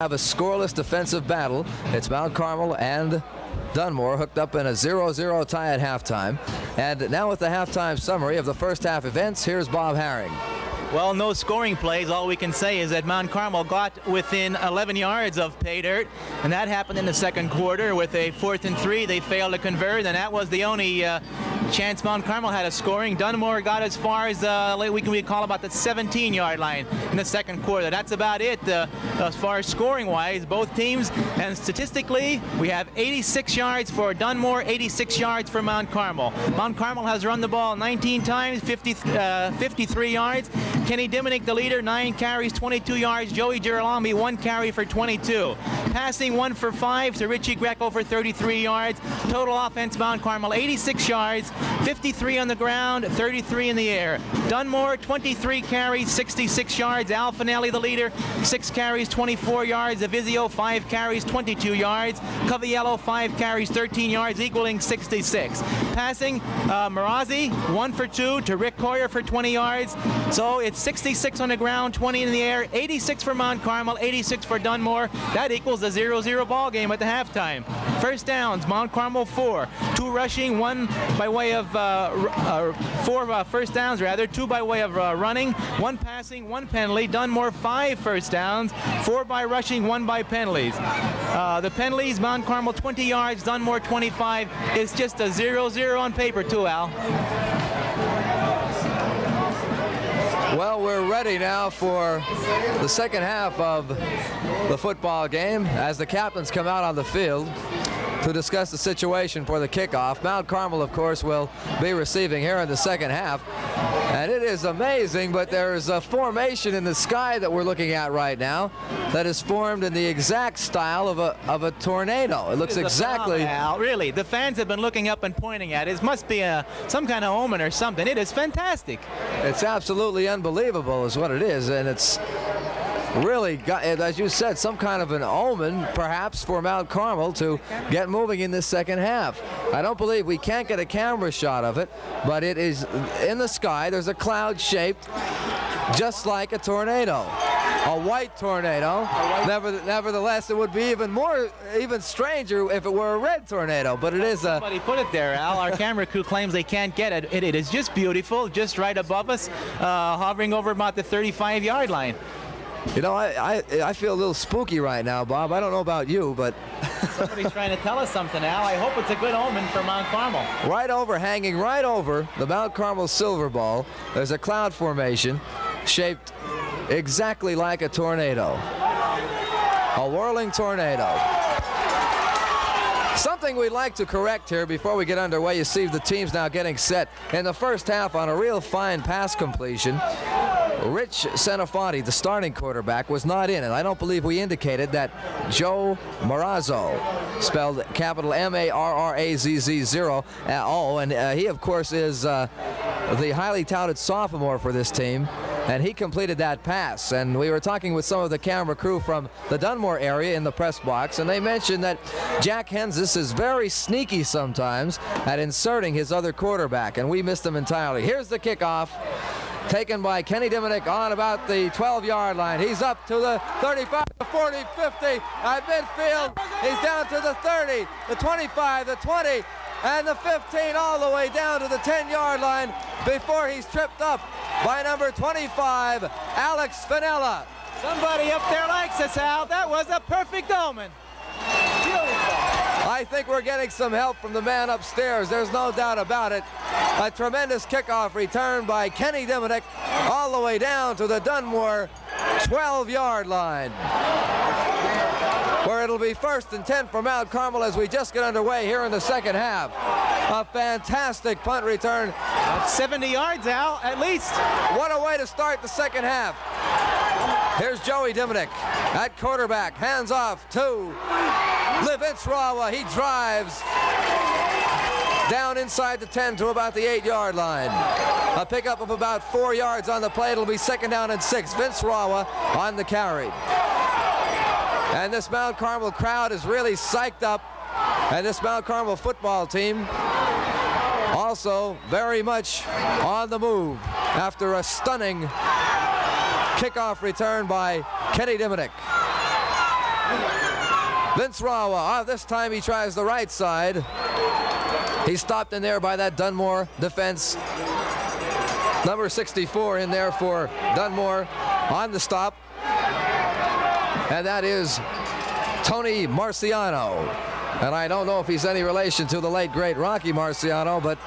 Have a scoreless defensive battle. It's Mount Carmel and Dunmore hooked up in a 0-0 tie at halftime. And now with the halftime summary of the first half events, here's Bob Herring. Well, no scoring plays. All we can say is that Mount Carmel got within 11 yards of pay dirt, and that happened in the second quarter with a 4th and 3. They failed to convert, and that was the only chance Mount Carmel had of scoring. Dunmore got as far as we call about the 17-yard line in the second quarter. That's about it as far as scoring-wise. Both teams, and statistically, we have 86 yards for Dunmore, 86 yards for Mount Carmel. Mount Carmel has run the ball 19 times, 53 yards. Kenny Diminick, the leader, 9 carries, 22 yards. Joey Girolami, 1 carry for 22. Passing 1 for 5 to Richie Greco for 33 yards. Total offense, Mount Carmel, 86 yards, 53 on the ground, 33 in the air. Dunmore, 23 carries, 66 yards. Al Finelli, the leader, 6 carries, 24 yards. Avizio, 5 carries, 22 yards. Coviello, 5 carries, 13 yards, equaling 66. Passing, Marazzi, 1 for 2 to Rick Coyer for 20 yards. So it's 66 on the ground, 20 in the air, 86 for Mount Carmel, 86 for Dunmore. That equals a 0-0 ball game at the halftime. First downs, Mount Carmel 4, 2 rushing, 1 by way of 4 first downs rather, 2 by way of running, 1 passing, 1 penalty. Dunmore 5 first downs, 4 by rushing, 1 by penalties. The penalties, Mount Carmel 20 yards, Dunmore 25. It's just a 0-0 on paper too, Al. Well, we're ready now for the second half of the football game as the captains come out on the field to discuss the situation for the kickoff. Mount Carmel, of course, will be receiving here in the second half. And it is amazing, but there's a formation in the sky that we're looking at right now that is formed in the exact style of a tornado. It looks exactly... Really, the fans have been looking up and pointing at it. It must be some kind of omen or something. It is fantastic. It's absolutely unbelievable is what it is, and it's really got, as you said, some kind of an omen perhaps for Mount Carmel to get moving in this second half. I don't believe we can't get a camera shot of it, but it is in the sky. There's a cloud shaped just like a tornado, a white tornado. Nevertheless, it would be even stranger if it were a red tornado, but it is a... Somebody put it there, Al. Our camera crew claims they can't get it. It is just beautiful, just right above us, hovering over about the 35-yard line. You know, I feel a little spooky right now, Bob. I don't know about you, but... Somebody's trying to tell us something, Al. I hope it's a good omen for Mount Carmel. Hanging right over the Mount Carmel Silver Ball, there's a cloud formation shaped exactly like a tornado. A whirling tornado. Something we'd like to correct here before we get underway. You see the team's now getting set in the first half on a real fine pass completion. Rich Senafonte, the starting quarterback, was not in, and I don't believe we indicated that Joe Marazzo, spelled capital M-A-R-R-A-Z-Z-0, and he, of course, is the highly touted sophomore for this team, and he completed that pass. And we were talking with some of the camera crew from the Dunmore area in the press box, and they mentioned that Jack Henzis is very sneaky sometimes at inserting his other quarterback, and we missed him entirely. Here's the kickoff, taken by Kenny Diminick on about the 12-yard line. He's up to the 35, the 40, 50, at midfield. He's down to the 30, the 25, the 20, and the 15, all the way down to the 10-yard line before he's tripped up by number 25, Alex Finella. Somebody up there likes us, Al. That was a perfect omen. Beautiful. I think we're getting some help from the man upstairs. There's no doubt about it. A tremendous kickoff return by Kenny Diminick all the way down to the Dunmore 12-yard line, where it'll be 1st and 10 for Mount Carmel as we just get underway here in the second half. A fantastic punt return. That's 70 yards, Al, at least. What a way to start the second half. Here's Joey Diminick at quarterback. Hands off to Vince Rawa. He drives down inside the 10 to about the 8-yard line. A pickup of about 4 yards on the play. It'll be 2nd down and 6. Vince Rawa on the carry. And this Mount Carmel crowd is really psyched up. And this Mount Carmel football team also very much on the move after a stunning kickoff return by Kenny Diminick. Vince Rawa, this time he tries the right side. He's stopped in there by that Dunmore defense. Number 64 in there for Dunmore on the stop. And that is Tony Marciano. And I don't know if he's any relation to the late, great Rocky Marciano, but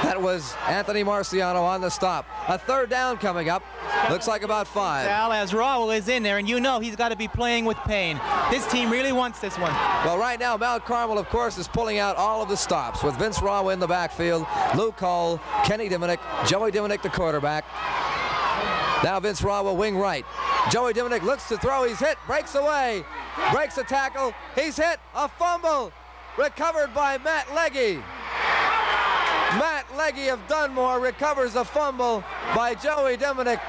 that was Anthony Marciano on the stop. A third down coming up. Looks like about 5. Al, as Raul is in there, and you know he's got to be playing with pain. This team really wants this one. Well, right now, Mount Carmel, of course, is pulling out all of the stops with Vince Rawa in the backfield, Luke Hull, Kenny Diminick, Joey Diminick, the quarterback. Now Vince Rawa, wing right. Joey Diminick looks to throw. He's hit, breaks away, breaks a tackle. He's hit, a fumble, recovered by Matt Legge. Matt Legge of Dunmore recovers a fumble by Joey Diminick.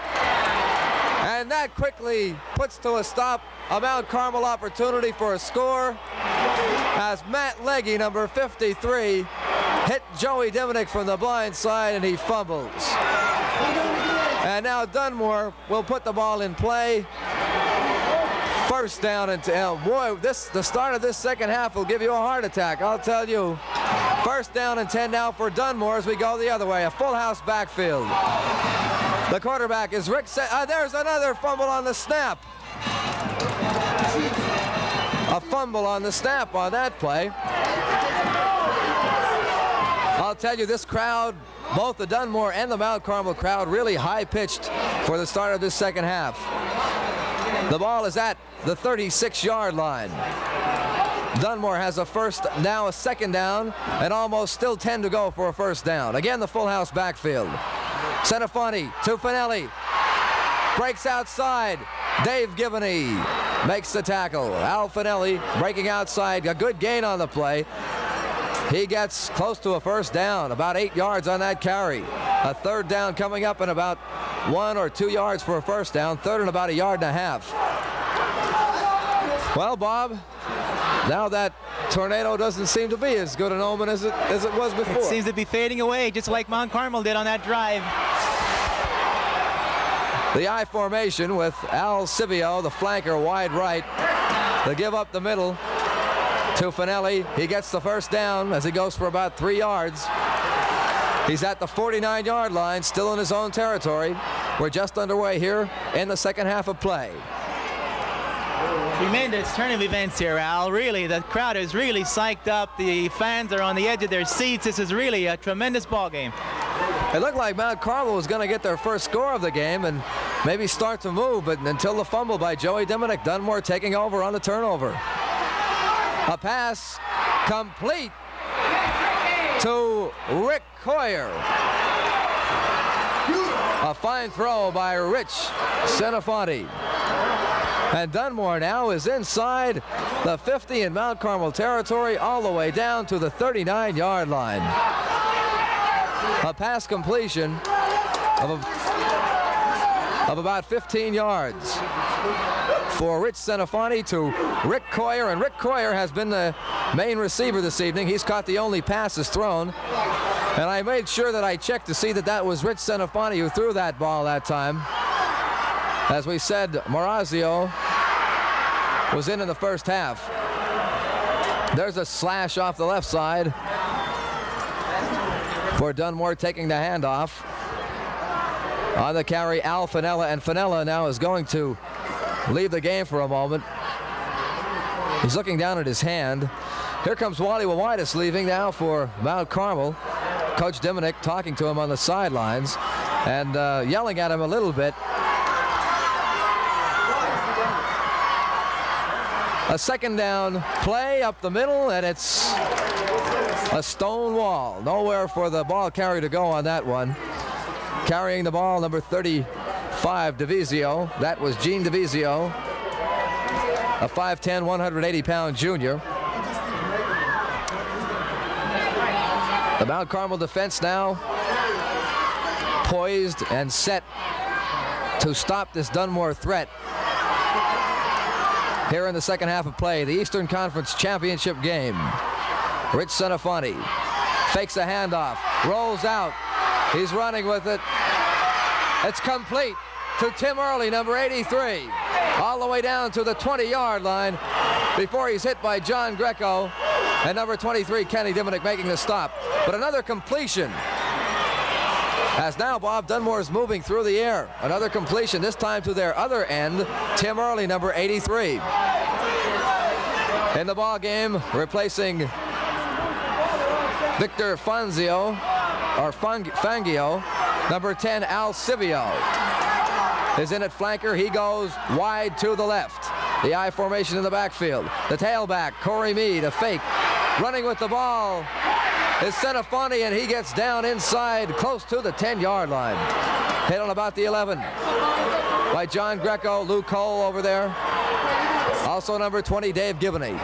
And that quickly puts to a stop a Mount Carmel opportunity for a score as Matt Legge, number 53, hit Joey Diminick from the blind side and he fumbles. And now Dunmore will put the ball in play. First down and 10. Boy, the start of this second half will give you a heart attack, I'll tell you. First down and 10 now for Dunmore as we go the other way. A full house backfield. The quarterback is Rick. There's another fumble on the snap. A fumble on the snap on that play. I'll tell you, this crowd, both the Dunmore and the Mount Carmel crowd, really high-pitched for the start of this second half. The ball is at the 36-yard line. Dunmore has now a second down, and almost still 10 to go for a first down. Again, the full house backfield. Senefonte to Finelli. Breaks outside. Dave Givney makes the tackle. Al Finelli breaking outside. A good gain on the play. He gets close to a first down, about 8 yards on that carry. A third down coming up in about 1 or 2 yards for a first down. Third and about 1.5 yards. Well, Bob, now that tornado doesn't seem to be as good an omen as it was before. It seems to be fading away, just like Mount Carmel did on that drive. The I formation with Al Civio, the flanker, wide right. They give up the middle to Finelli. He gets the first down as he goes for about 3 yards. He's at the 49-yard line, still in his own territory. We're just underway here in the second half of play. Tremendous turn of events here, Al. Really, the crowd is really psyched up. The fans are on the edge of their seats. This is really a tremendous ball game. It looked like Mount Carmel was going to get their first score of the game and maybe start to move, but until the fumble by Joey Diminick, Dunmore taking over on the turnover. A pass complete to Rick Coyer. A fine throw by Rich Senefonte. And Dunmore now is inside the 50 in Mount Carmel territory, all the way down to the 39-yard line. A pass completion of about 15 yards for Rich Senefonte to Rick Coyer, and Rick Coyer has been the main receiver this evening. He's caught the only passes thrown, and I made sure that I checked to see that was Rich Senefonte who threw that ball that time. As we said, Marazio was in the first half. There's a slash off the left side for Dunmore, taking the handoff. On the carry, Al Finella, and Finella now is going to leave the game for a moment. He's looking down at his hand. Here comes Wally Wawitis leaving now for Mount Carmel. Coach Diminick talking to him on the sidelines and yelling at him a little bit. A second down play up the middle, and it's a stone wall. Nowhere for the ball carrier to go on that one. Carrying the ball, number 35, Divisio. That was Gene Divisio, a 5'10", 180-pound junior. The Mount Carmel defense now poised and set to stop this Dunmore threat. Here in the second half of play, the Eastern Conference Championship game. Rich Senefonte fakes a handoff, rolls out. He's running with it. It's complete to Tim Early, number 83. All the way down to the 20-yard line. before he's hit by John Greco, and number 23, Kenny Diminick, making the stop. But another completion. As now Bob Dunmore's moving through the air. Another completion, this time to their other end, Tim Early, number 83. In the ball game, replacing Victor Fangio, number 10, Al Civio is in at flanker. He goes wide to the left. The I formation in the backfield. The tailback, Corey Meade, a fake. Running with the ball is Senafani, and he gets down inside close to the 10-yard line. Hit on about the 11 by John Greco. Lou Cole over there. Also number 20, Dave Gibney.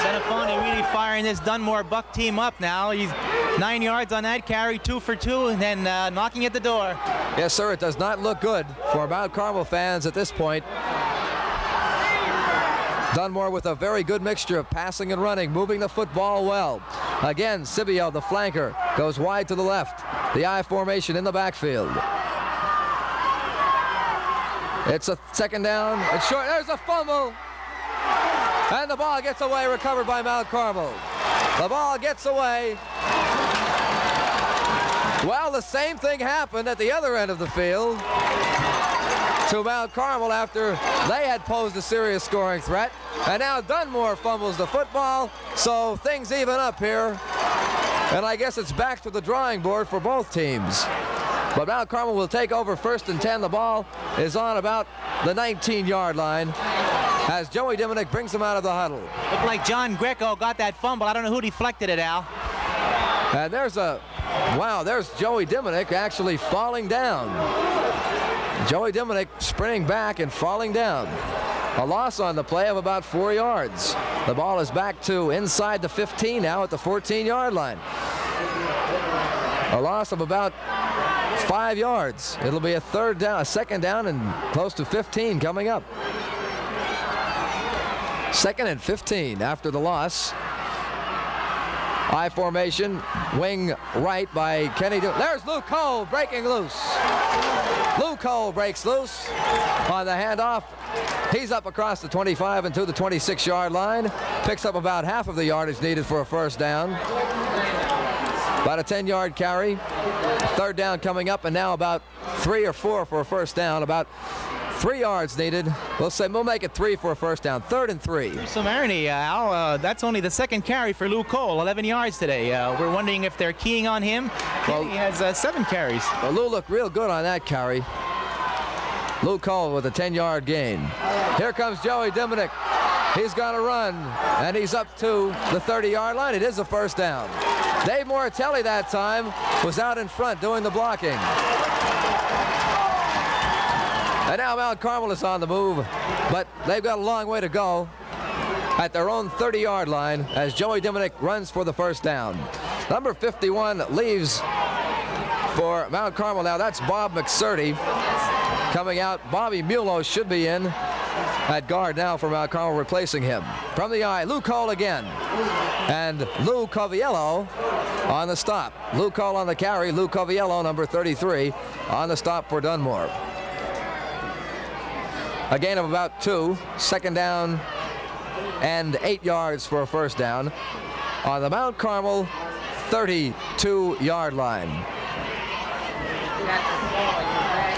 Senafani really firing this Dunmore Buck team up now. He's 9 yards on that carry, 2 for 2, and then knocking at the door. Yes, sir, it does not look good for Mount Carmel fans at this point. Dunmore with a very good mixture of passing and running, moving the football well. Again, Cibio, the flanker, goes wide to the left. The I formation in the backfield. It's a second down. It's short. There's a fumble. And the ball gets away, recovered by Mount Carmel. The ball gets away. Well, the same thing happened at the other end of the field to Mount Carmel after they had posed a serious scoring threat. And now Dunmore fumbles the football, so things even up here. And I guess it's back to the drawing board for both teams. But Mount Carmel will take over 1st and 10. The ball is on about the 19-yard line as Joey Diminick brings him out of the huddle. Looked like John Greco got that fumble. I don't know who deflected it, Al. And there's Joey Diminick actually falling down. Joey Diminick sprinting back and falling down. A loss on the play of about 4 yards. The ball is back to inside the 15 now at the 14-yard line. A loss of about 5 yards. It'll be a second down and close to 15 coming up. 2nd and 15 after the loss. I formation, wing right by Kenny. There's Lou Cole breaking loose. Lou Cole breaks loose on the handoff. He's up across the 25 and to the 26-yard line. Picks up about half of the yardage needed for a first down. About a 10-yard carry. 3rd down coming up, and now about 3 or 4 for a first down. About 3 yards needed. We'll make it 3 for a first down. 3rd and 3. So Maroney, Al, that's only the 2nd carry for Lou Cole, 11 yards today. We're wondering if they're keying on him. Well, he has 7 carries. Well, Lou looked real good on that carry. Lou Cole with a 10-yard gain. Here comes Joey Diminick. He's going to run, and he's up to the 30-yard line. It is a first down. Dave Moratelli that time was out in front doing the blocking. And now Mount Carmel is on the move, but they've got a long way to go at their own 30-yard line as Joey Diminick runs for the first down. Number 51 leaves for Mount Carmel now. That's Bob McSurdy coming out. Bobby Mulo should be in at guard now for Mount Carmel, replacing him. From the I, Lou Cole again. And Lou Coviello on the stop. Lou Cole on the carry. Lou Coviello, number 33, on the stop for Dunmore. A gain of about 2. 2nd down and 8 yards for a first down on the Mount Carmel 32-yard line.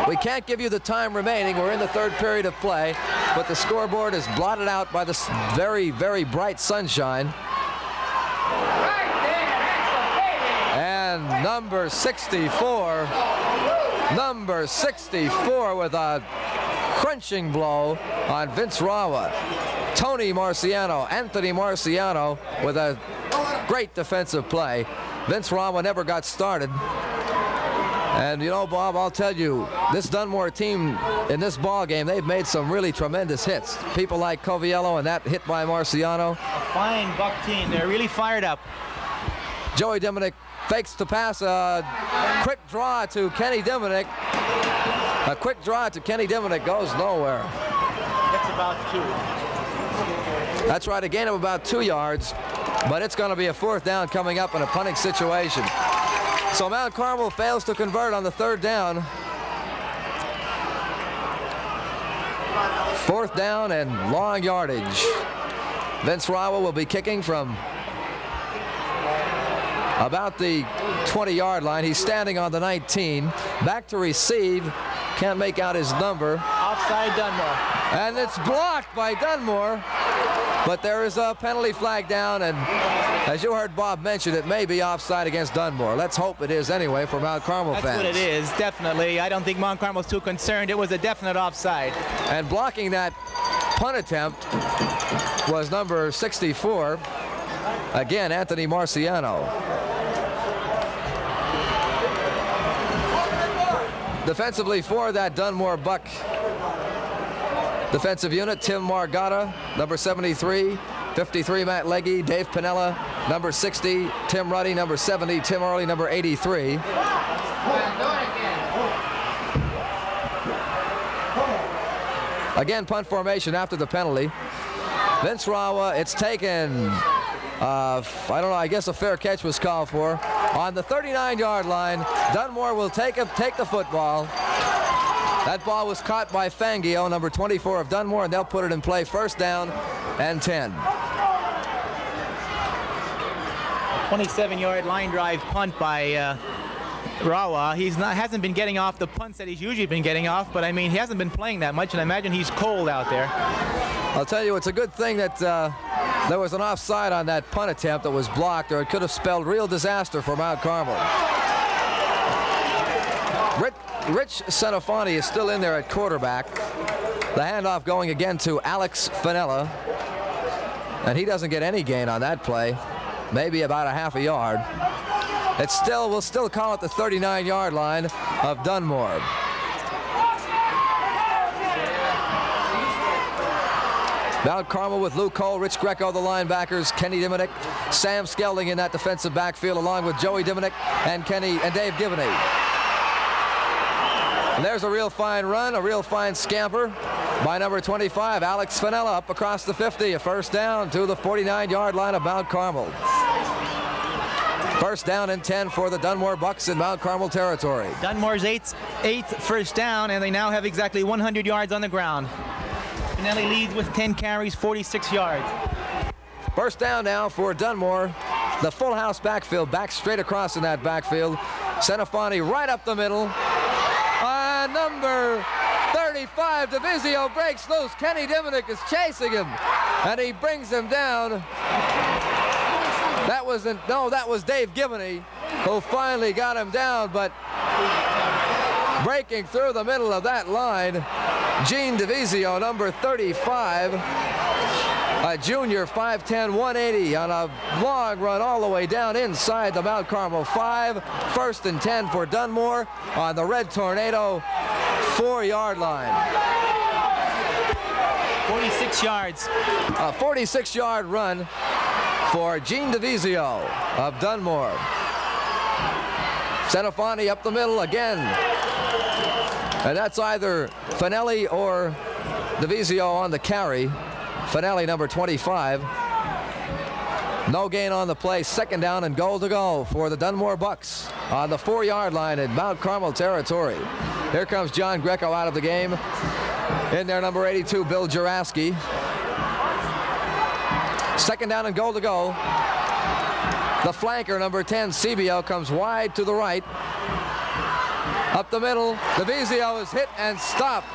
We can't give you the time remaining. We're in the 3rd period of play, but the scoreboard is blotted out by this very, very bright sunshine. And number 64 with a crunching blow on Vince Rawa. Anthony Marciano with a great defensive play. Vince Rawa never got started. And you know, Bob, I'll tell you, this Dunmore team in this ball game, they've made some really tremendous hits. People like Coviello and that hit by Marciano. A fine Buck team. They're really fired up. Joey Diminick fakes to pass, a quick draw to Kenny Diminick. A quick draw to Kenny Diminick goes nowhere. That's about 2. That's right, a gain of about 2 yards, but it's going to be a 4th down coming up in a punting situation. So Mount Carmel fails to convert on the 3rd down. 4th down and long yardage. Vince Rawa will be kicking from about the 20-yard line. He's standing on the 19. Back to receive. Can't make out his number. Offside Dunmore. And it's blocked by Dunmore. But there is a penalty flag down, and as you heard Bob mention, it may be offside against Dunmore. Let's hope it is anyway for Mount Carmel fans. That's what it is, definitely. I don't think Mount Carmel's too concerned. It was a definite offside. And blocking that punt attempt was number 64. Again, Anthony Marciano. Defensively for that Dunmore Buck defensive unit, Tim Margata, number 73, 53 Matt Legge, Dave Piniella, number 60, Tim Ruddy, number 70, Tim Early, number 83. Again, punt formation after the penalty. Vince Rawa, it's taken, I don't know, I guess a fair catch was called for. On the 39-yard line, Dunmore will take the football. That ball was caught by Fangio, number 24 of Dunmore, and they'll put it in play. 1st down and 10. 27-yard line drive punt by Rawa. Hasn't been getting off the punts that he's usually been getting off, but I mean, he hasn't been playing that much, and I imagine he's cold out there. I'll tell you, it's a good thing that there was an offside on that punt attempt that was blocked, or it could have spelled real disaster for Mount Carmel. Rich Senafani is still in there at quarterback. The handoff going again to Alex Finella, and he doesn't get any gain on that play, maybe about a half a yard. We'll still call it the 39-yard line of Dunmore. Mount Carmel with Lou Cole, Rich Greco, the linebackers, Kenny Diminick, Sam Skelding in that defensive backfield, along with Joey Diminick and Dave Givney. And there's a real fine run, a real fine scamper by number 25, Alex Finella, up across the 50, a 1st down to the 49-yard line of Mount Carmel. 1st down and 10 for the Dunmore Bucks in Mount Carmel territory. Dunmore's eighth 1st down, and they now have exactly 100 yards on the ground. Finelli leads with 10 carries, 46 yards. 1st down now for Dunmore. The full house backfield, back straight across in that backfield. Senafani right up the middle. Number 35, Divizio breaks loose. Kenny Diminick is chasing him, and he brings him down. That was Dave Givney who finally got him down, but breaking through the middle of that line, Gene Divizio, number 35, a junior, 5'10", 180 on a long run all the way down inside the Mount Carmel 5. 1st and 10 for Dunmore on the Red Tornado 4-yard line. 46 yards. A 46-yard run for Gene Divizio of Dunmore. Senafani up the middle again. And that's either Finelli or Divizio on the carry. Finelli, number 25. No gain on the play. 2nd down and goal to go for the Dunmore Bucks on the 4-yard line in Mount Carmel territory. Here comes John Greco out of the game. In there, number 82, Bill Juraski. 2nd down and goal to go. The flanker, number 10, Cebio, comes wide to the right. Up the middle, Divizio is hit and stopped.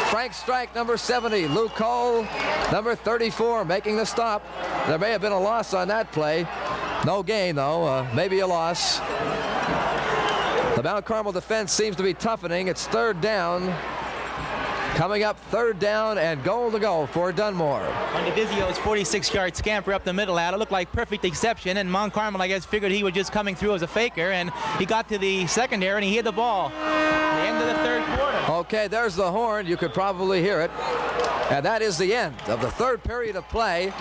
Frank Strike, number 70. Lou Cole, number 34, making the stop. There may have been a loss on that play. No gain, though. Maybe a loss. The Mount Carmel defense seems to be toughening. It's 3rd down. Coming up, 3rd down and goal to go for Dunmore. On Divizio's 46-yard scamper up the middle, it looked like perfect exception, and Mount Carmel, I guess, figured he was just coming through as a faker, and he got to the secondary and he hit the ball. The end of the 3rd quarter. Okay, there's the horn. You could probably hear it. And that is the end of the 3rd period of play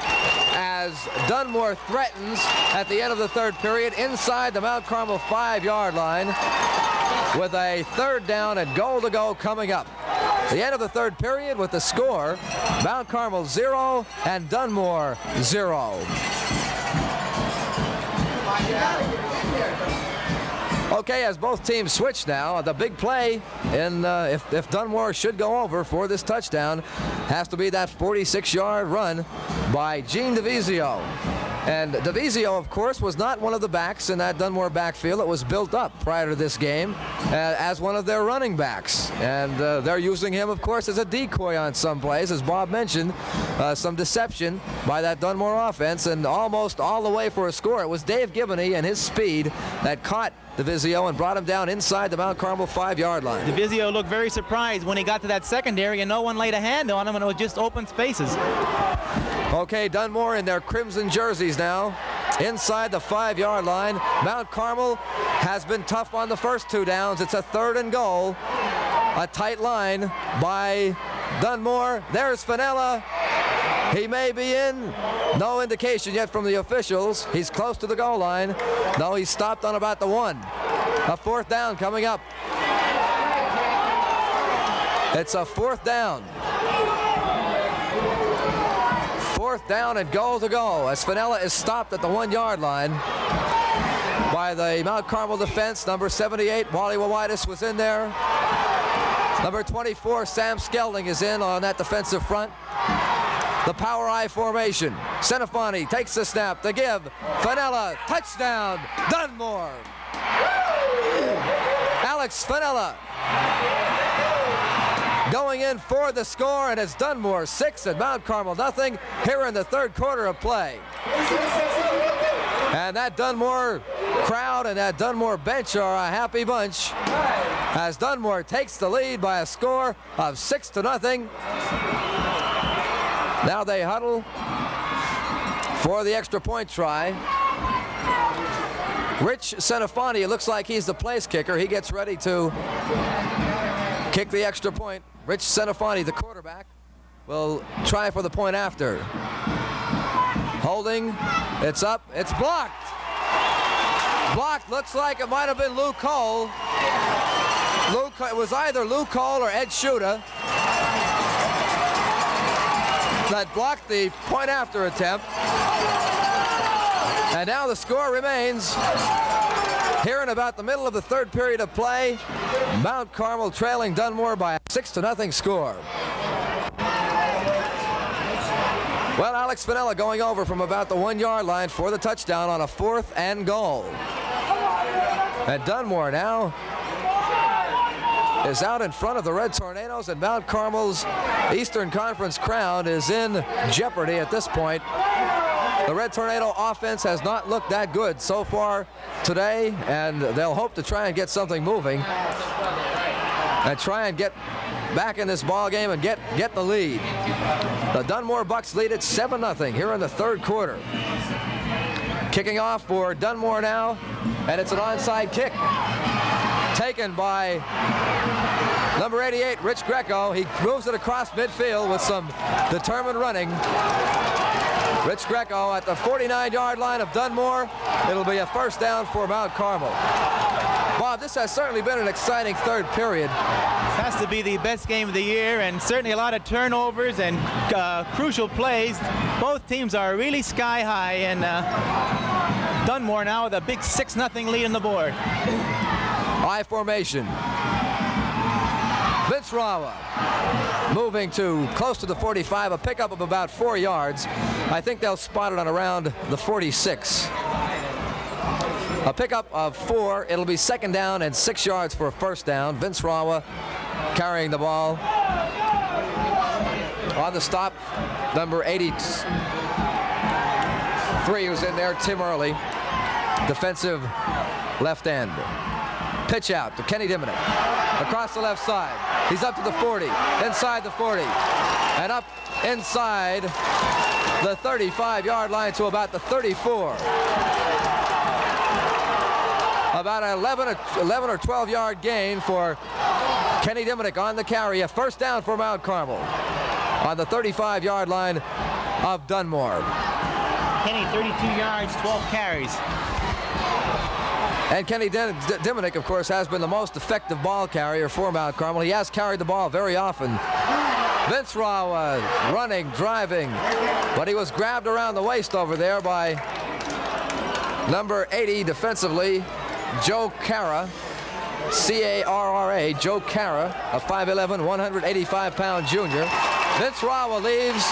as Dunmore threatens at the end of the 3rd period inside the Mount Carmel 5-yard line with a 3rd down and goal to go coming up. The end of the 3rd period with the score, Mount Carmel 0 and Dunmore 0. Okay, as both teams switch now, the big play in if Dunmore should go over for this touchdown has to be that 46-yard run by Gene DeVizio. And DeVizio, of course, was not one of the backs in that Dunmore backfield. It was built up prior to this game as one of their running backs. And they're using him, of course, as a decoy on some plays. As Bob mentioned, some deception by that Dunmore offense, and almost all the way for a score. It was Dave Giboney and his speed that caught DeVizio and brought him down inside the Mount Carmel 5-yard line. DeVizio looked very surprised when he got to that secondary and no one laid a hand on him, and it was just open spaces. Okay, Dunmore in their crimson jerseys now, inside the 5-yard line. Mount Carmel has been tough on the first 2 downs. It's a 3rd and goal. A tight line by Dunmore. There's Fenella. He may be in. No indication yet from the officials. He's close to the goal line. No, he's stopped on about the 1. A 4th down coming up. It's a 4th down. 4th down and goal to go as Fenella is stopped at the 1-yard line by the Mount Carmel defense. Number 78, Wally Wawitis, was in there. Number 24, Sam Skelding, is in on that defensive front. The power I formation. Senafani takes the snap. The give. Fenella. Touchdown. Dunmore. Alex Fenella going in for the score, and it's Dunmore 6 and Mount Carmel nothing here in the 3rd quarter of play. And that Dunmore crowd and that Dunmore bench are a happy bunch as Dunmore takes the lead by a score of 6-0. Now they huddle for the extra point try. Rich Senafani, it looks like he's the place kicker. He gets ready to kick the extra point. Rich Senafani, the quarterback, will try for the point after. Holding, it's up, it's blocked. Blocked, looks like it might have been Lou Cole. It was either Lou Cole or Ed Schuda that blocked the point after attempt. And now the score remains here in about the middle of the 3rd period of play. Mount Carmel trailing Dunmore by a 6-0 score. Well, Alex Fenella going over from about the 1-yard line for the touchdown on a 4th and goal. And Dunmore now is out in front of the Red Tornadoes, and Mount Carmel's Eastern Conference crown is in jeopardy at this point. The Red Tornado offense has not looked that good so far today, and they'll hope to try and get something moving and try and get back in this ball game and get the lead. The Dunmore Bucks lead it 7-0 here in the 3rd quarter. Kicking off for Dunmore now, and it's an onside kick taken by number 88, Rich Greco. He moves it across midfield with some determined running. Rich Greco at the 49-yard line of Dunmore. It'll be a 1st down for Mount Carmel. Bob, this has certainly been an exciting 3rd period. This has to be the best game of the year, and certainly a lot of turnovers and crucial plays. Both teams are really sky high, and Dunmore now with a big 6-0 lead on the board. I formation. Vince Rawa moving to close to the 45, a pickup of about 4 yards. I think they'll spot it on around the 46. A pickup of 4. It'll be 2nd down and 6 yards for a 1st down. Vince Rawa carrying the ball. On the stop, number 83 was in there, Tim Early, defensive left end. Pitch out to Kenny Diminick. Across the left side. He's up to the 40, inside the 40, and up inside the 35-yard line to about the 34. About an 11 or 12-yard gain for Kenny Diminick on the carry. A 1st down for Mount Carmel on the 35-yard line of Dunmore. Kenny, 32 yards, 12 carries. And Kenny Diminick, of course, has been the most effective ball carrier for Mount Carmel. He has carried the ball very often. Vince Rawa running, driving, but he was grabbed around the waist over there by number 80 defensively, Joe Carra, C-A-R-R-A, Joe Carra, a 5'11", 185-pound junior. Vince Rawa leaves.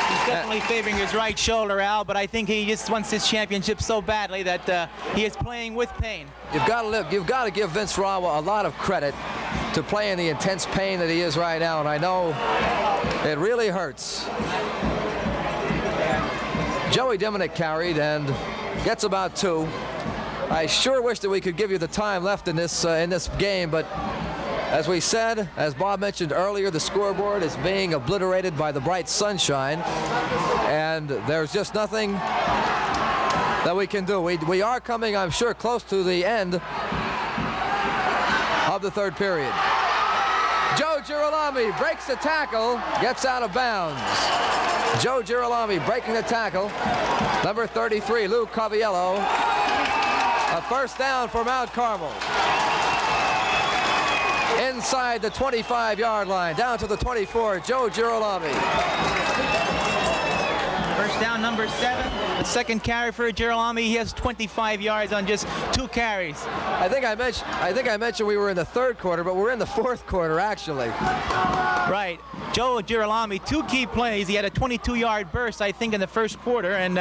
He's definitely favoring his right shoulder, Al, but I think he just wants this championship so badly that he is playing with pain. You've got to give Vince Rawa a lot of credit to play in the intense pain that he is right now, and I know it really hurts. Joey Diminick carried and gets about 2. I sure wish that we could give you the time left in this game, but as we said, as Bob mentioned earlier, the scoreboard is being obliterated by the bright sunshine, and there's just nothing that we can do. We are coming, I'm sure, close to the end of the third period. Joe Girolami breaks the tackle, gets out of bounds. Joe Girolami breaking the tackle. Number 33, Lou Coviello. A first down for Mount Carmel. Inside the 25-yard line, down to the 24, Joe Girolami. First down, number 7. The second carry for Girolami. He has 25 yards on just 2 carries. I think I mentioned we were in the third quarter, but we're in the fourth quarter actually. Right. Joe Girolami, 2 key plays. He had a 22-yard burst, I think, in the first quarter, and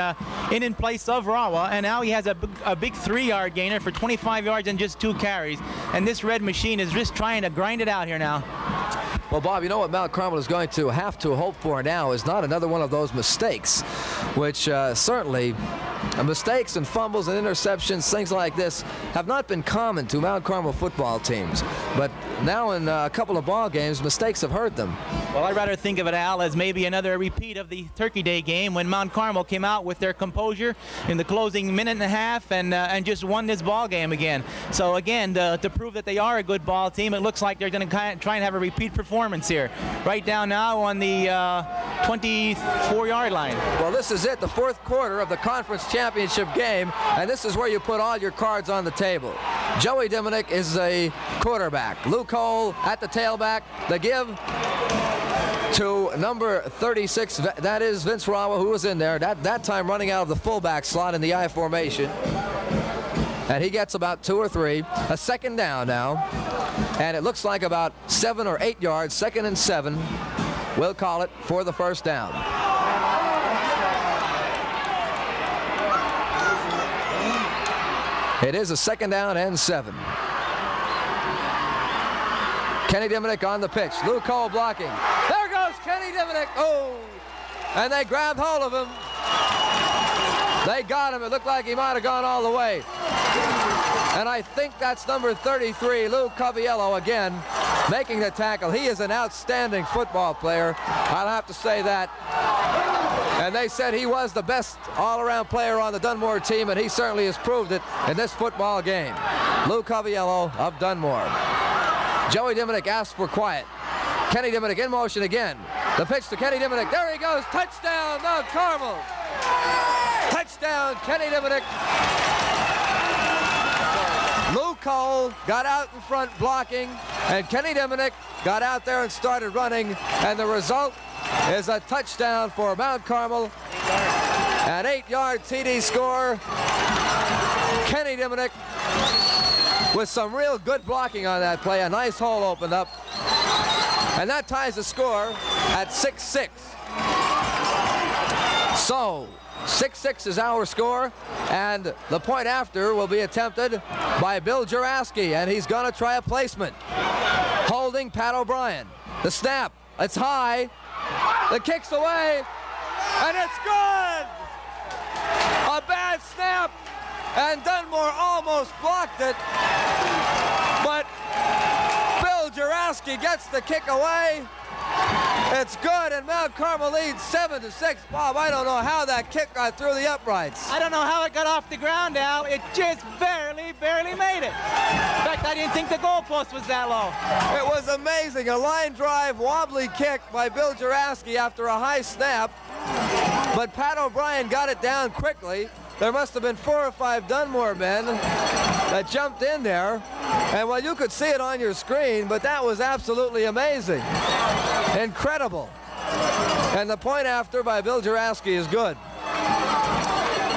in place of Rawa. And now he has a big 3-yard gainer for 25 yards and just 2 carries. And this red machine is just trying to grind it out here now. Well, Bob, you know what Mount Carmel is going to have to hope for now is not another one of those mistakes, which certainly mistakes and fumbles and interceptions, things like this, have not been common to Mount Carmel football teams. But now in a couple of ball games, mistakes have hurt them. Well, I'd rather think of it, Al, as maybe another repeat of the Turkey Day game when Mount Carmel came out with their composure in the closing minute and a half and just won this ball game again. So again, to prove that they are a good ball team, it looks like they're going to try and have a repeat performance here. Right down now on the 24-yard line. Well, this is it, the fourth quarter of the conference championship game, and this is where you put all your cards on the table. Joey Diminick is a quarterback. Lou Cole at the tailback. The give to number 36, that is Vince Rawa, who was in there, that time running out of the fullback slot in the I formation. And he gets about 2 or 3. A second down now, and it looks like about 7 or 8 yards, 2nd and 7. We'll call it for the first down. It is a 2nd down and 7. Kenny Diminick on the pitch. Lou Cole blocking. There goes Kenny Diminick. Oh! And they grabbed hold of him. They got him. It looked like he might have gone all the way. And I think that's number 33, Lou Coviello, again, making the tackle. He is an outstanding football player. I'll have to say that. And they said he was the best all-around player on the Dunmore team, and he certainly has proved it in this football game. Lou Coviello of Dunmore. Joey Diminick asks for quiet. Kenny Diminick in motion again. The pitch to Kenny Diminick. There he goes. Touchdown, Mount Carmel. Touchdown, Kenny Diminick. Lou Cole got out in front blocking, and Kenny Diminick got out there and started running, and the result is a touchdown for Mount Carmel. An 8-yard TD score. Kenny Diminick with some real good blocking on that play. A nice hole opened up. And that ties the score at 6-6. So 6-6 is our score, and the point after will be attempted by Bill Juraski, and he's going to try a placement. Holding Pat O'Brien. The snap. It's high. The kick's away, and it's good! A bad snap, and Dunmore almost blocked it, but Bill Juraski gets the kick away. It's good, and Mount Carmel leads 7-6. Bob, I don't know how that kick got through the uprights. I don't know how it got off the ground, Al. It just barely made it. In fact, I didn't think the goalpost was that low. It was amazing. A line drive, wobbly kick by Bill Juraski after a high snap. But Pat O'Brien got it down quickly. There must have been 4 or 5 Dunmore men that jumped in there. And well, you could see it on your screen, but that was absolutely amazing. Incredible. And the point after by Bill Juraski is good.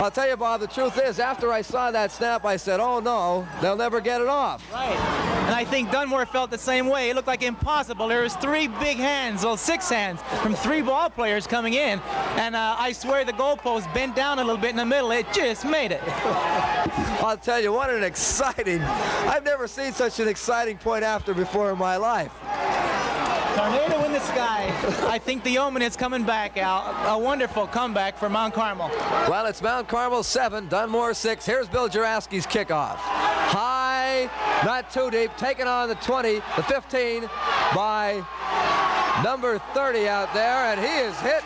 I'll tell you, Bob, the truth is, after I saw that snap, I said, oh no, they'll never get it off. Right. And I think Dunmore felt the same way. It looked like impossible. There was 3 big hands, well, 6 hands from 3 ball players coming in. And I swear the goalpost bent down a little bit in the middle. It just made it. I'll tell you, what an exciting, I've never seen such an exciting point after before in my life. Tornado in the sky. I think the omen is coming back, Al. A wonderful comeback for Mount Carmel. Well, it's Mount Carmel 7, Dunmore 6. Here's Bill Juraski's kickoff. High, not too deep, taken on the 20, the 15 by number 30 out there, and he is hit.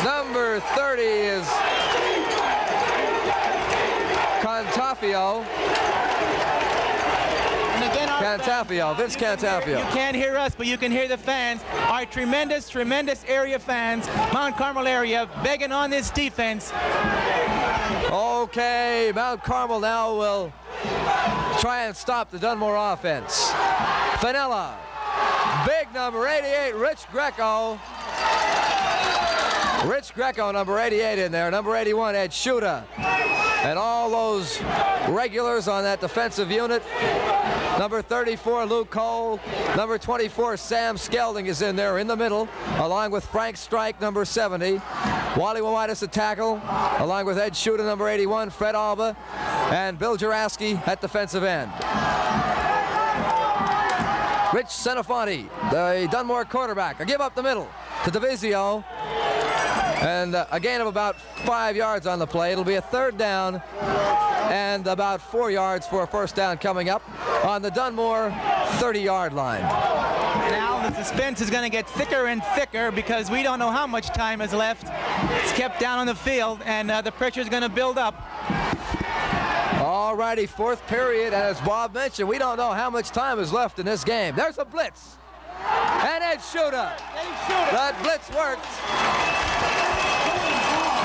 Number 30 is Cantafio. Vince Cantafio. You can't hear us, but you can hear the fans. Our tremendous, tremendous area fans, Mount Carmel area, begging on this defense. Okay, Mount Carmel now will try and stop the Dunmore offense. Fenella, big number 88, Rich Greco. Rich Greco, number 88 in there. Number 81, Ed Shuda. And all those regulars on that defensive unit. Number 34, Luke Cole. Number 24, Sam Skelding is in there in the middle, along with Frank Strike, number 70. Wally Wawatis at tackle, along with Ed Shuda, number 81, Fred Alba, and Bill Juraski at defensive end. Rich Senofonte, the Dunmore quarterback, a give up the middle to Divisio. And a gain of about 5 yards on the play. It'll be a 3rd down and about 4 yards for a 1st down coming up on the Dunmore 30-yard line. Now the suspense is going to get thicker and thicker because we don't know how much time is left. It's kept down on the field, and the pressure is going to build up. All righty, 4th period, and as Bob mentioned, we don't know how much time is left in this game. There's a blitz. And Ed Shuda. That blitz worked.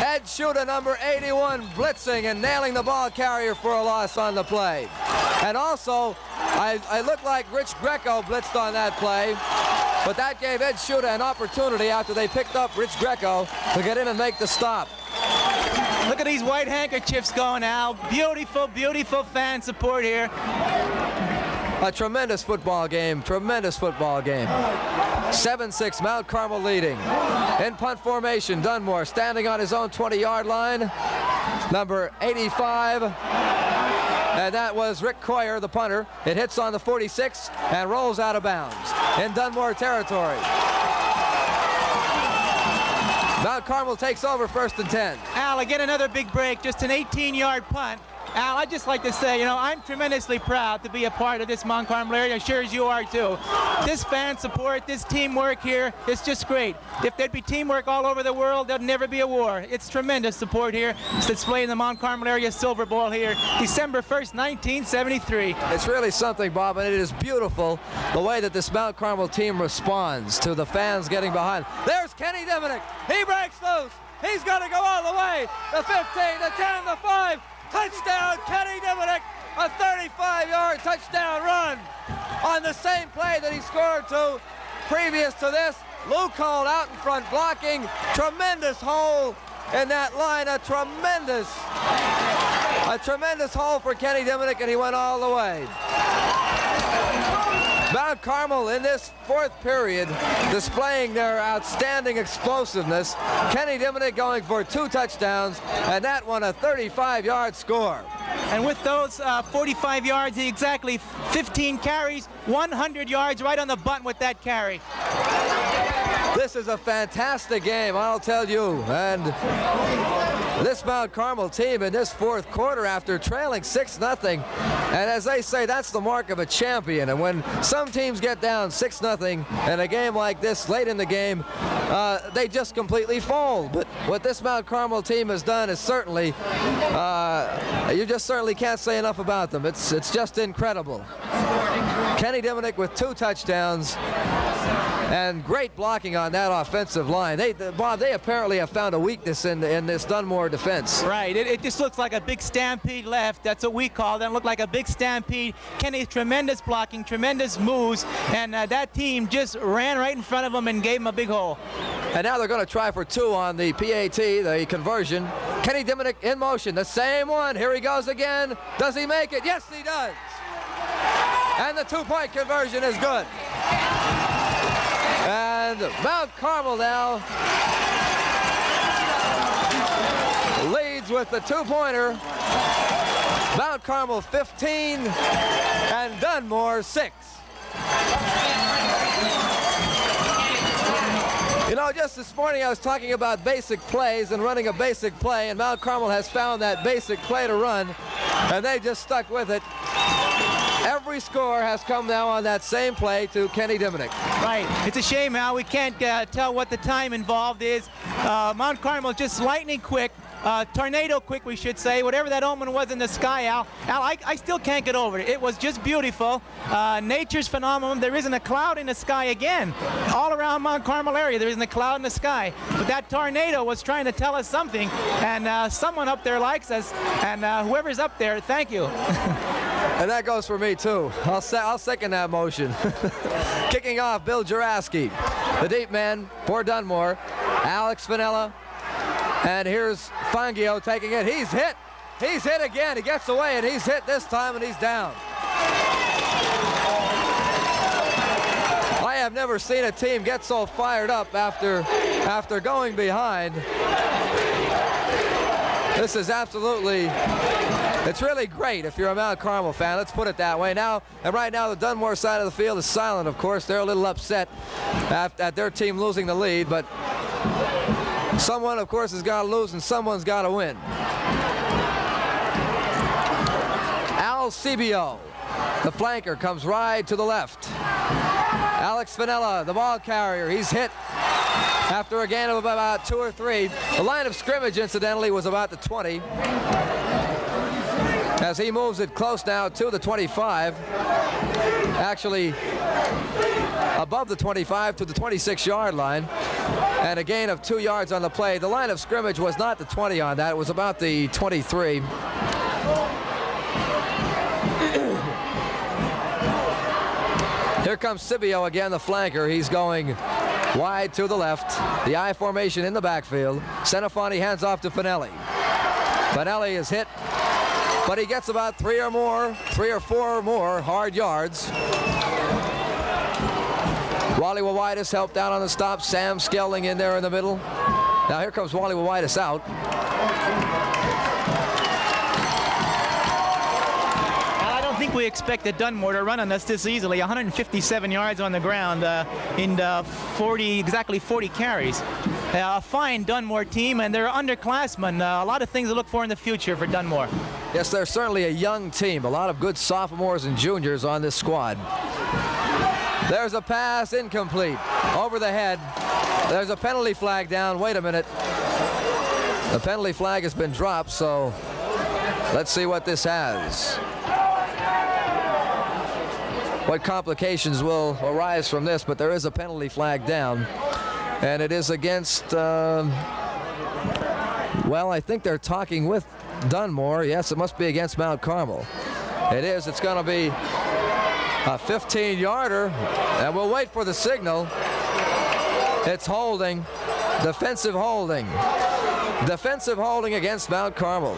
Ed Shuda, number 81, blitzing and nailing the ball carrier for a loss on the play. And also, I looked like Rich Greco blitzed on that play, but that gave Ed Shuda an opportunity after they picked up Rich Greco to get in and make the stop. Look at these white handkerchiefs going out. Beautiful, beautiful fan support here. A tremendous football game, tremendous football game. 7-6, Mount Carmel leading. In punt formation, Dunmore standing on his own 20-yard line. Number 85, and that was Rick Coyer, the punter. It hits on the 46 and rolls out of bounds in Dunmore territory. Mount Carmel takes over 1st and 10. Al, again, another big break, just an 18-yard punt. Al, I'd just like to say, you know, I'm tremendously proud to be a part of this Mount Carmel area. I'm sure as you are too. This fan support, this teamwork here, it's just great. If there'd be teamwork all over the world, there'd never be a war. It's tremendous support here. It's displayed in the Mount Carmel area Silver Bowl here, December 1st, 1973. It's really something, Bob, and it is beautiful the way that this Mount Carmel team responds to the fans getting behind. There's Kenny Diminick. He breaks loose. He's going to go all the way. The 15, the 10, the 5. Touchdown, Kenny Diminick, a 35-yard touchdown run on the same play that he scored to previous to this. Luke Cole out in front blocking. Tremendous hole in that line, a tremendous hole for Kenny Diminick, and he went all the way. Mount Carmel in this 4th period displaying their outstanding explosiveness. Kenny Diminick going for 2 touchdowns, and that one a 35-yard score. And with those 45 yards, exactly 15 carries, 100 yards right on the button with that carry. This is a fantastic game, I'll tell you. And this Mount Carmel team in this 4th quarter after trailing 6-0, and as they say, that's the mark of a champion. And when some teams get down 6-0 in a game like this late in the game, they just completely fold. But what this Mount Carmel team has done is certainly, you just certainly can't say enough about them. It's just incredible. Kenny Diminick with 2 touchdowns. And great blocking on that offensive line. Bob, they apparently have found a weakness in this Dunmore defense. Right. It just looks like a big stampede left. That's what we call them. Looked like a big stampede. Kenny's tremendous blocking, tremendous moves, and that team just ran right in front of them and gave them a big hole. And now they're going to try for 2 on the PAT, the conversion. Kenny Diminick in motion, the same one. Here he goes again. Does he make it? Yes, he does. And the 2-point conversion is good. And Mount Carmel now leads with the 2-pointer. Mount Carmel 15 and Dunmore 6. You know, just this morning I was talking about basic plays and running a basic play, and Mount Carmel has found that basic play to run, and they just stuck with it. Every score has come now on that same play to Kenny Diminick. Right. It's a shame, Al. We can't tell what the time involved is. Mount Carmel just lightning quick. Tornado quick, we should say. Whatever that omen was in the sky, Al. I still can't get over it. It was just beautiful. Nature's phenomenon. There isn't a cloud in the sky again. All around Mount Carmel area, there isn't a cloud in the sky. But that tornado was trying to tell us something, and someone up there likes us, and whoever's up there, thank you. And that goes for me, too. I'll second that motion. Kicking off, Bill Juraski. The deep man for Dunmore, Alex Finella. And here's Fangio taking it. He's hit. He's hit again. He gets away, and he's hit this time, and he's down. I have never seen a team get so fired up after going behind. This is absolutely, it's really great if you're a Mount Carmel fan. Let's put it that way. Now, and right now, the Dunmore side of the field is silent, of course. They're a little upset at their team losing the lead, but someone, of course, has got to lose and someone's got to win. Al Cibio, the flanker, comes right to the left. Alex Finella, the ball carrier, he's hit after a gain of about 2 or 3. The line of scrimmage, incidentally, was about the 20. As he moves it close now to the 25. Actually, above the 25 to the 26-yard line. And a gain of 2 yards on the play. The line of scrimmage was not the 20 on that. It was about the 23. Here comes Cibio again, the flanker. He's going wide to the left. The I formation in the backfield. Senafani hands off to Finelli. Finelli is hit, but he gets about 3 or 4 more hard yards. Wally Wawitis helped out on the stop. Sam Skelling in there in the middle. Now here comes Wally Wawitis out. I don't think we expected Dunmore to run on us this easily. 157 yards on the ground in exactly 40 carries. A fine Dunmore team, and they're underclassmen. A lot of things to look for in the future for Dunmore. Yes, they're certainly a young team. A lot of good sophomores and juniors on this squad. There's a pass incomplete. Over the head. There's a penalty flag down. Wait a minute. The penalty flag has been dropped, so let's see what this has. What complications will arise from this, but there is a penalty flag down. And it is against, well, I think they're talking with Dunmore. Yes, it must be against Mount Carmel. It is. It's going to be a 15-yarder, and we'll wait for the signal. It's holding, defensive holding. Defensive holding against Mount Carmel.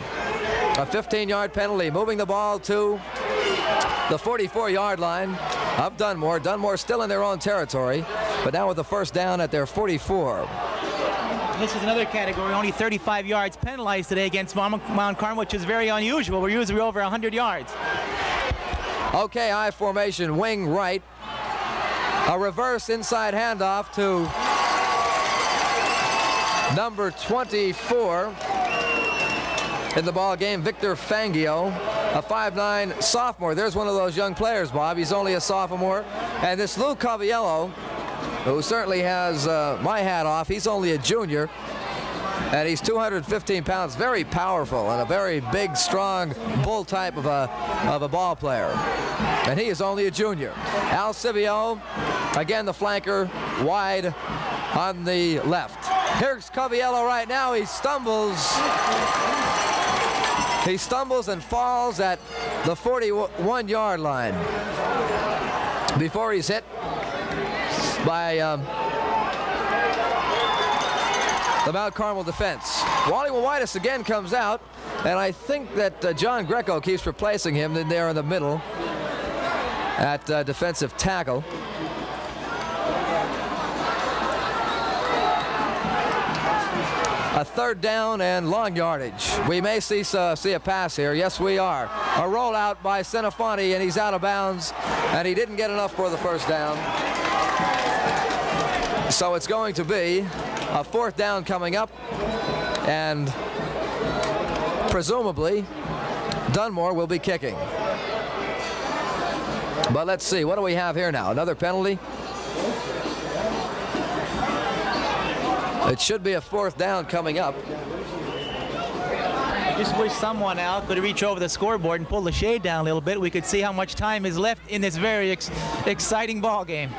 A 15-yard penalty, moving the ball to the 44-yard line of Dunmore. Dunmore still in their own territory, but now with the first down at their 44. This is another category, only 35 yards penalized today against Mount Carmel, which is very unusual. We're usually over 100 yards. Okay, I formation, wing right. A reverse inside handoff to number 24 in the ball game, Victor Fangio, a 5'9" sophomore. There's one of those young players, Bob. He's only a sophomore. And this Lou Caviello, who certainly has my hat off, he's only a junior. And he's 215 pounds, very powerful, and a very big, strong, bull type of a ball player. And he is only a junior. Al Cibio, again the flanker, wide on the left. Here's Caviello right now. He stumbles. He stumbles and falls at the 41-yard line before he's hit by the Mount Carmel defense. Wally Wawitis again comes out, and I think that John Greco keeps replacing him in there in the middle at defensive tackle. A third down and long yardage. We may see a pass here. Yes, we are. A rollout by Senofonte, and he's out of bounds, and he didn't get enough for the first down. So it's going to be a fourth down coming up, and presumably Dunmore will be kicking. But let's see, what do we have here now? Another penalty? It should be a fourth down coming up. I just wish someone out could reach over the scoreboard and pull the shade down a little bit. We could see how much time is left in this very exciting ball game.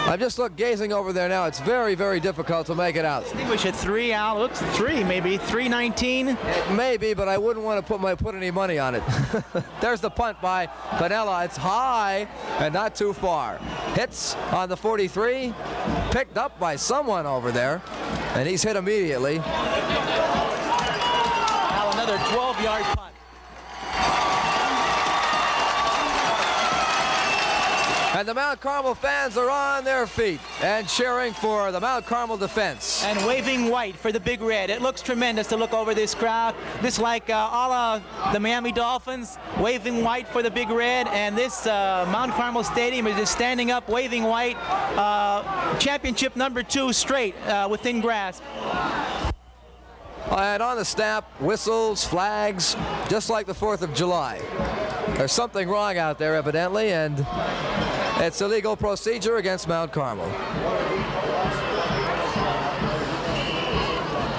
I'm just gazing over there now. It's very, very difficult to make it out. Distinguish at 3, Al. Looks 3, maybe 3:19. Maybe, but I wouldn't want to put any money on it. There's the punt by Panella. It's high and not too far. Hits on the 43, picked up by someone over there, and he's hit immediately. Now another 12-yard punt. And the Mount Carmel fans are on their feet and cheering for the Mount Carmel defense. And waving white for the Big Red. It looks tremendous to look over this crowd. This like a la the Miami Dolphins, waving white for the Big Red. And this Mount Carmel Stadium is just standing up, waving white. Championship number 2 straight within grasp. And on the snap, whistles, flags, just like the 4th of July. There's something wrong out there, evidently, and it's illegal procedure against Mount Carmel.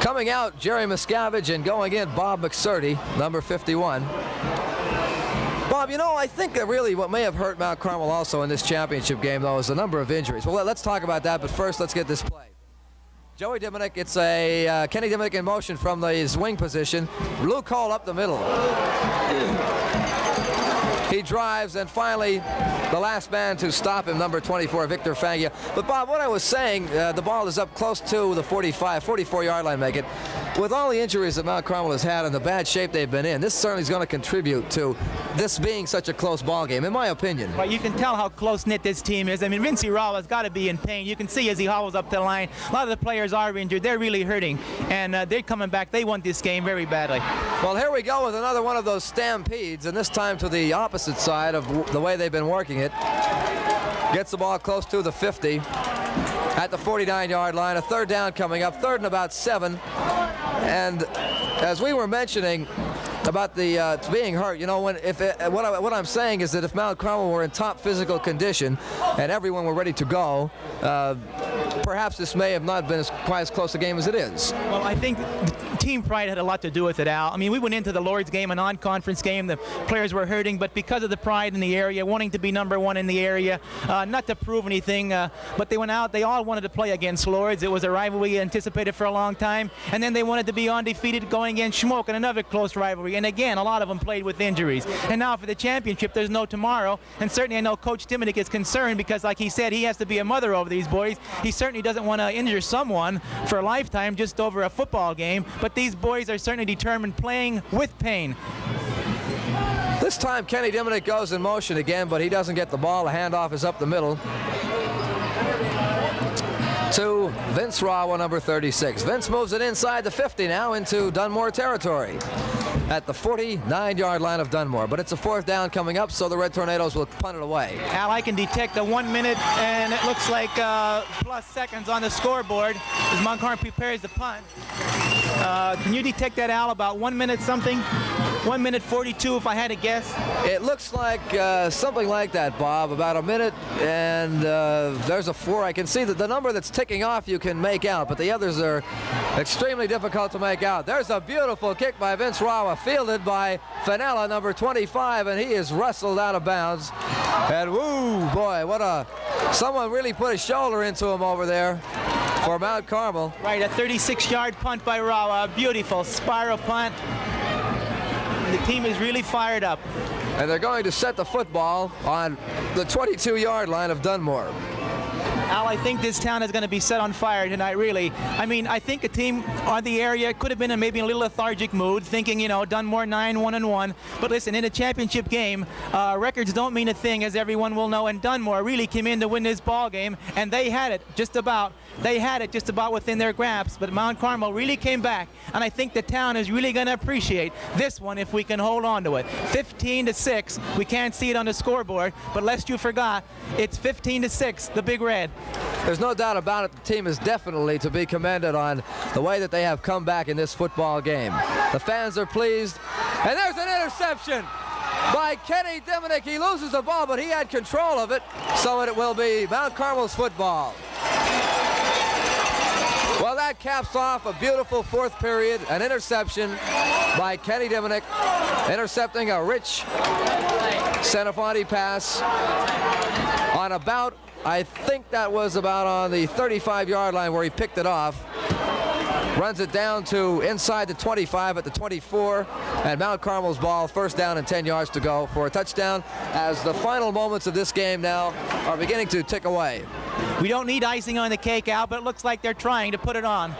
Coming out, Jerry Miscavige, and going in, Bob McSurdy, number 51. Bob, you know, I think that really what may have hurt Mount Carmel also in this championship game, though, is the number of injuries. Well, let's talk about that, but first, let's get this play. Joey Diminick, it's a Kenny Diminick in motion from his wing position. Lou Cole up the middle. He drives, and finally, the last man to stop him, number 24, Victor Fangia. But, Bob, what I was saying, the ball is up close to the 44-yard line, make it. With all the injuries that Mount Carmel has had and the bad shape they've been in, this certainly is going to contribute to this being such a close ball game, in my opinion. Well, you can tell how close-knit this team is. I mean, Vince Rawa's got to be in pain. You can see as he hobbles up the line. A lot of the players are injured. They're really hurting, and they're coming back. They want this game very badly. Well, here we go with another one of those stampedes, and this time to the opposite side of the way they've been working it. Gets the ball close to the 50 at the 49-yard line. A third down coming up, third and about 7. And as we were mentioning about the being hurt, you know, what I'm saying is that if Mount Carmel were in top physical condition and everyone were ready to go, perhaps this may have not been quite as close a game as it is. Well, I think team pride had a lot to do with it, Al. I mean, we went into the Lord's game, a non-conference game. The players were hurting, but because of the pride in the area, wanting to be number 1 in the area, not to prove anything, but they went out. They all wanted to play against Lords. It was a rivalry anticipated for a long time, and then they wanted to be undefeated going against Schmoke in another close rivalry. And again, a lot of them played with injuries. And now for the championship, there's no tomorrow. And certainly I know Coach Diminick is concerned because, like he said, he has to be a mother over these boys. He certainly doesn't want to injure someone for a lifetime just over a football game. But these boys are certainly determined, playing with pain. This time Kenny Diminick goes in motion again, but he doesn't get the ball. The handoff is up the middle to Vince Rawa, number 36. Vince moves it inside the 50 now into Dunmore territory at the 49-yard line of Dunmore. But it's a fourth down coming up, so the Red Tornadoes will punt it away. Al, I can detect a 1 minute, and it looks like plus seconds on the scoreboard as Mount Carmel prepares the punt. Can you detect that, Al? About 1 minute something? 1 minute 42, if I had to guess. It looks like something like that, Bob. About a minute, and there's a 4. I can see that the number that's ticking off you can make out, but the others are extremely difficult to make out. There's a beautiful kick by Vince Rawa, fielded by Fanella, number 25, and he is wrestled out of bounds. And woo, boy, someone really put a shoulder into him over there for Mount Carmel. Right, a 36-yard punt by Rawa, a beautiful spiral punt. The team is really fired up. And they're going to set the football on the 22-yard line of Dunmore. Al, I think this town is going to be set on fire tonight, really. I mean, I think a team on the area could have been in maybe a little lethargic mood, thinking, you know, Dunmore 9-1-1. But listen, in a championship game, records don't mean a thing, as everyone will know. And Dunmore really came in to win this ball game, and they had it just about. They had it just about within their grasp. But Mount Carmel really came back, and I think the town is really going to appreciate this one if we can hold on to it. 15-6. We can't see it on the scoreboard, but lest you forgot, it's 15-6, the Big Red. There's no doubt about it. The team is definitely to be commended on the way that they have come back in this football game. The fans are pleased, and there's an interception by Kenny Diminick. He loses the ball, but he had control of it, so it will be Mount Carmel's football. Well, that caps off a beautiful fourth period, an interception by Kenny Diminick, intercepting a Rich Senafonte pass on about, I think that was about on the 35-yard line where he picked it off. Runs it down to inside the 25 at the 24, and Mount Carmel's ball, first down and 10 yards to go for a touchdown, as the final moments of this game now are beginning to tick away. We don't need icing on the cake, Al, but it looks like they're trying to put it on.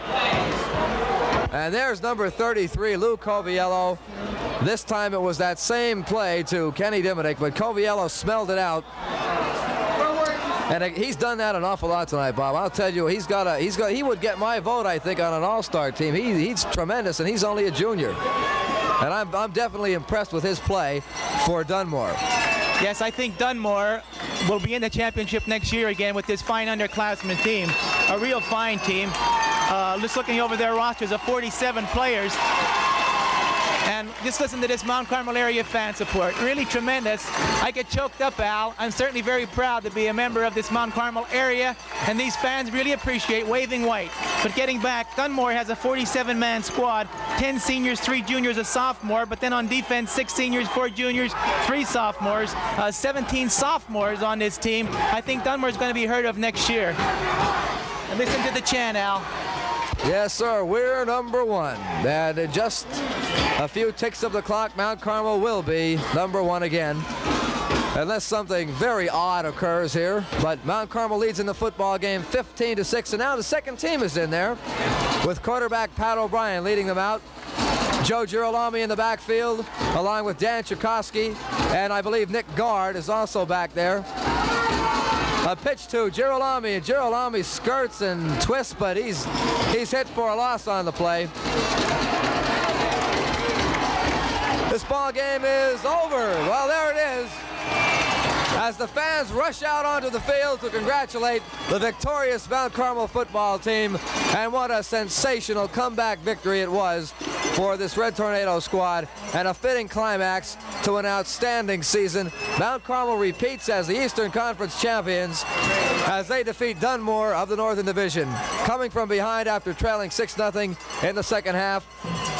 And there's number 33, Lou Coviello. This time it was that same play to Kenny Diminick, but Coviello smelled it out. And he's done that an awful lot tonight, Bob. I'll tell you, he would get my vote, I think, on an all-star team. He's tremendous, and he's only a junior. And I'm definitely impressed with his play for Dunmore. Yes, I think Dunmore will be in the championship next year again with this fine underclassmen team, a real fine team. Just looking over their rosters of 47 players. And just listen to this Mount Carmel area fan support. Really tremendous. I get choked up, Al. I'm certainly very proud to be a member of this Mount Carmel area, and these fans really appreciate waving white. But getting back, Dunmore has a 47-man squad, 10 seniors, 3 juniors, a sophomore, but then on defense, 6 seniors, 4 juniors, 3 sophomores, 17 sophomores on this team. I think Dunmore's going to be heard of next year. And listen to the chant, Al. Yes, sir. We're number one. And in just a few ticks of the clock, Mount Carmel will be number one again, unless something very odd occurs here. But Mount Carmel leads in the football game 15-6, and now the second team is in there with quarterback Pat O'Brien leading them out. Joe Girolami in the backfield, along with Dan Chukowski, and I believe Nick Gard is also back there. A pitch to Girolami, and Girolami skirts and twists, but he's hit for a loss on the play. This ball game is over. Well, there it is, as the fans rush out onto the field to congratulate the victorious Mount Carmel football team. And what a sensational comeback victory it was for this Red Tornado squad, and a fitting climax to an outstanding season. Mount Carmel repeats as the Eastern Conference champions as they defeat Dunmore of the Northern Division, coming from behind after trailing 6-0 in the second half.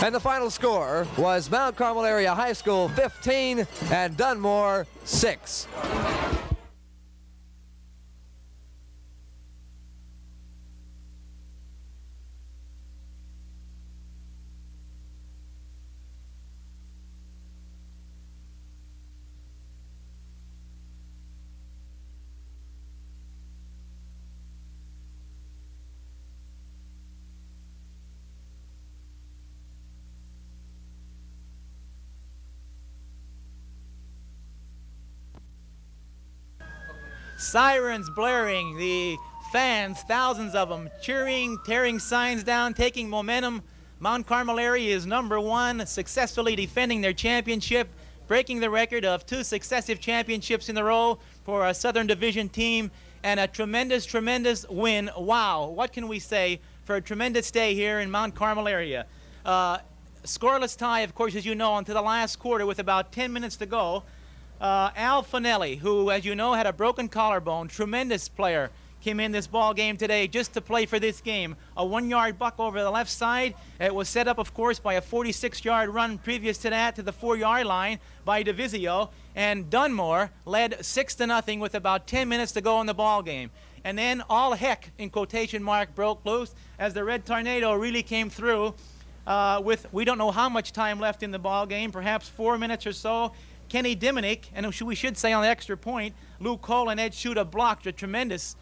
And the final score was Mount Carmel Area High School 15 and Dunmore 6. Sirens blaring, the fans, thousands of them, cheering, tearing signs down, taking momentum. Mount Carmel area is number one, successfully defending their championship, breaking the record of 2 successive championships in a row for a Southern Division team, and a tremendous, tremendous win. Wow, what can we say for a tremendous day here in Mount Carmel area. Scoreless tie, of course, as you know, into the last quarter with about 10 minutes to go. Al Finelli, who, as you know, had a broken collarbone, tremendous player, came in this ball game today just to play for this game. A 1-yard buck over the left side. It was set up, of course, by a 46-yard run previous to that to the 4-yard line by DeVizio. And Dunmore led 6-0 with about 10 minutes to go in the ball game. And then all heck, in quotation mark, broke loose as the Red Tornado really came through with, we don't know how much time left in the ball game, perhaps 4 minutes or so. Kenny Diminick, and we should say on the extra point, Lou Cole and Ed Schuda blocked a tremendous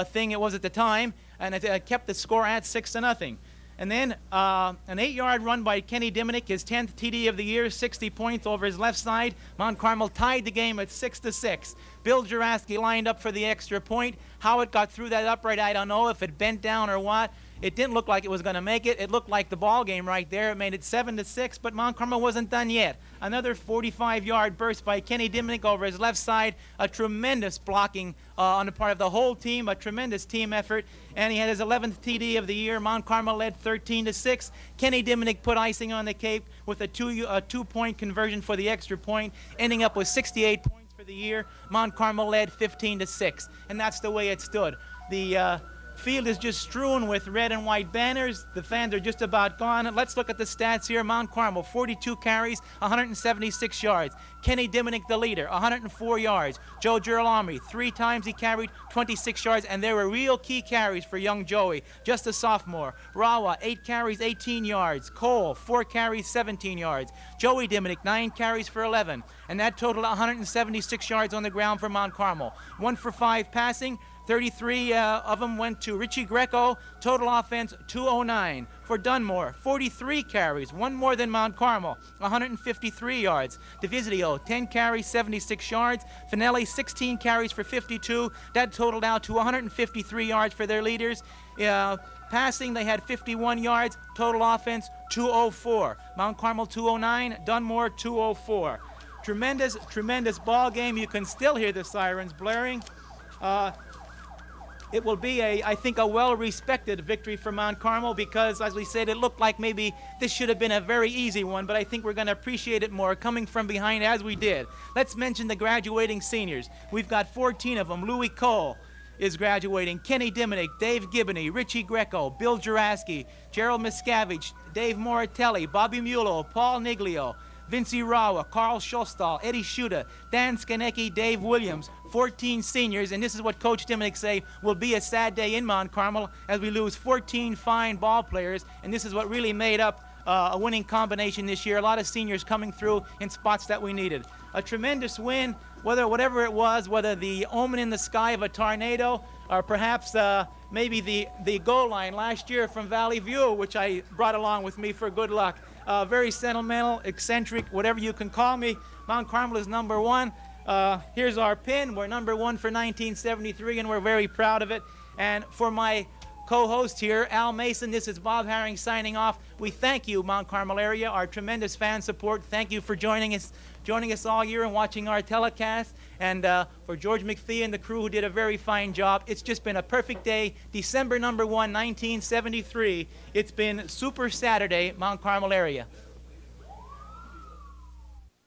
thing it was at the time, and it kept the score at 6-0. And then an 8-yard run by Kenny Diminick, his 10th TD of the year, 60 points over his left side. Mount Carmel tied the game at 6-6. Bill Juraski lined up for the extra point. How it got through that upright, I don't know, if it bent down or what. It didn't look like it was going to make it. It looked like the ball game right there. It made it 7-6, but Mount Carmel wasn't done yet. Another 45-yard burst by Kenny Diminick over his left side. A tremendous blocking on the part of the whole team, a tremendous team effort. And he had his 11th TD of the year. Mount Carmel led 13-6. Kenny Diminick put icing on the cake with a two-point conversion for the extra point, ending up with 68 points for the year. Mount Carmel led 15-6, and that's the way it stood. The field is just strewn with red and white banners. The fans are just about gone. Let's look at the stats here. Mount Carmel, 42 carries, 176 yards. Kenny Diminick, the leader, 104 yards. Joe Girolami, 3 times he carried, 26 yards, and there were real key carries for young Joey, just a sophomore. Rawa, 8 carries, 18 yards. Cole, 4 carries, 17 yards. Joey Diminick, 9 carries for 11, and that totaled 176 yards on the ground for Mount Carmel. 1 for 5 passing. 33 of them went to Richie Greco. Total offense, 209. For Dunmore, 43 carries, 1 more than Mount Carmel, 153 yards. Divisio, 10 carries, 76 yards. Finelli, 16 carries for 52. That totaled out to 153 yards for their leaders. Passing, they had 51 yards. Total offense, 204. Mount Carmel, 209. Dunmore, 204. Tremendous, tremendous ball game. You can still hear the sirens blaring. It will be, I think, a well-respected victory for Mount Carmel because, as we said, it looked like maybe this should have been a very easy one, but I think we're going to appreciate it more coming from behind as we did. Let's mention the graduating seniors. We've got 14 of them. Louis Cole is graduating. Kenny Diminick, Dave Gibney, Richie Greco, Bill Juraski, Gerald Miscavige, Dave Moratelli, Bobby Mulo, Paul Niglio, Vincie Rawa, Carl Schostal, Eddie Schuta, Dan Skanecki, Dave Williams, 14 seniors, and this is what Coach Diminick say will be a sad day in Mount Carmel as we lose 14 fine ball players, and this is what really made up a winning combination this year. A lot of seniors coming through in spots that we needed. A tremendous win, whatever it was, whether the omen in the sky of a tornado or perhaps maybe the goal line last year from Valley View, which I brought along with me for good luck. Very sentimental, eccentric, whatever you can call me. Mount Carmel is number 1. Here's our pin. We're number 1 for 1973, and we're very proud of it. And for my co-host here, Al Mason, this is Bob Herring signing off. We thank you, Mount Carmel area, our tremendous fan support. Thank you for joining us all year and watching our telecast. And for George McPhee and the crew who did a very fine job, it's just been a perfect day. December number 1, 1973. It's been Super Saturday, Mount Carmel area.